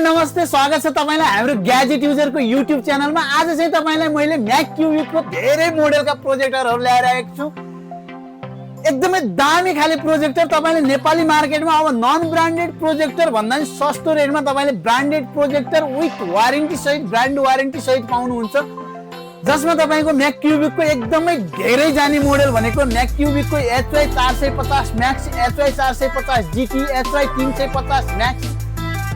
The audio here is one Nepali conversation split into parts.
नमस्ते, स्वागत छ तपाईलाई हाम्रो ग्याजेट युजरको युट्युब च्यानलमा। आज चाहिँ तपाईलाई मैले म्याक क्युबिकको धेरै मोडलका प्रोजेक्टरहरू ल्याएर आएको छु। एकदमै दामी खाले प्रोजेक्टर तपाईले नेपाली मार्केटमा अब नन ब्रान्डेड प्रोजेक्टर भन्दा नि सस्तो रेटमा तपाईले ब्रान्डेड प्रोजेक्टर विथ वारेन्टी सहित ब्रान्ड वारेन्टी सहित पाउनुहुन्छ। जसमा तपाईको म्याक क्युबिकको एकदमै धेरै जाने मोडल भनेको म्याक क्युबिकको HY 450 Max, HY 450 GT, HY 350 Max,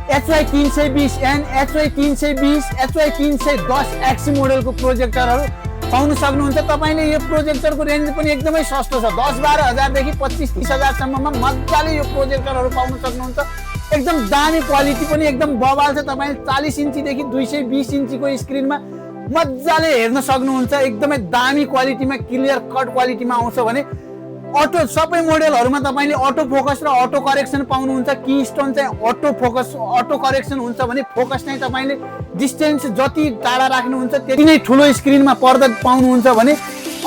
HY 320N, HY 320, HY 310 X मोडलको प्रोजेक्टरहरू पाउन सक्नुहुन्छ। तपाईले यो प्रोजेक्टरको रेन्ज पनि एकदमै सस्तो छ। 10-12 हजारदेखि 25-30 हजारसम्ममा मजाले यो प्रोजेक्टरहरू पाउन सक्नुहुन्छ। एकदम दामी क्वालिटी पनि एकदम बवाल छ। तपाईले 40 इन्चीदेखि 220 इन्चीको स्क्रिनमा मजाले हेर्न सक्नुहुन्छ। एकदमै दामी क्वालिटीमा क्लियर कट क्वालिटीमा आउँछ भने अटो सबै मोडलहरुमा तपाईले अटो फोकस र अटो करेक्सन पाउनुहुन्छ। की स्टोन चाहिँ अटो फोकस अटो करेक्सन हुन्छ भने फोकस चाहिँ तपाईले डिस्टेन्स जति टाढा राख्नुहुन्छ त्यति नै ठुलो स्क्रिनमा पर्दा पाउनुहुन्छ भने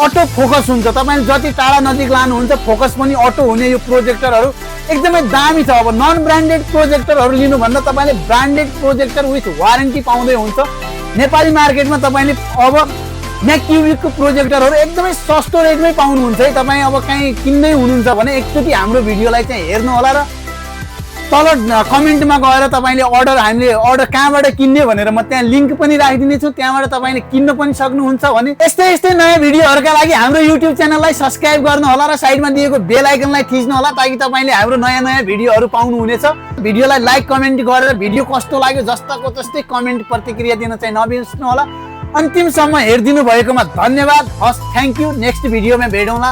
अटो फोकस हुन्छ। तपाईले जति टाढा नजिक लानुहुन्छ फोकस पनि अटो हुने यो प्रोजेक्टरहरू एकदमै दामी छ। अब नन ब्रान्डेड प्रोजेक्टरहरू लिनु भन्दा तपाईले ब्रान्डेड प्रोजेक्टर विथ वारेन्टी पाउँदै हुन्छ। नेपाली मार्केटमा तपाईले अब म्याक क्युबिकको प्रोजेक्टरहरू एकदमै सस्तो रेटमै पाउनुहुन्छ है। तपाईँ अब कहीँ किन्दै हुनुहुन्छ भने एकचोटि हाम्रो भिडियोलाई चाहिँ हेर्नु होला र तल कमेन्टमा गएर तपाईले हामीले अर्डर कहाँबाट किन्ने भनेर म त्यहाँ लिङ्क पनि राखिदिने छु। त्यहाँबाट तपाईले किन्न पनि सक्नुहुन्छ भने यस्तै नयाँ भिडियोहरूका लागि हाम्रो युट्युब च्यानललाई सब्स्क्राइब गर्नु होला र साइडमा दिएको बेल आइकनलाई थिच्नु होला ताकि तपाईले हाम्रो नयाँ भिडियोहरू पाउनुहुनेछ। भिडियोलाई लाइक कमेन्ट गरेर भिडियो कस्तो लाग्यो जस्ताको तस्तै कमेन्ट प्रतिक्रिया दिन चाहिँ नबिर्सनु होला। अन्तिमसम्म हेरिदिनु भएकोमा धन्यवाद। हस्, थ्याङ्क यू। नेक्स्ट भिडियोमा भेटौँला।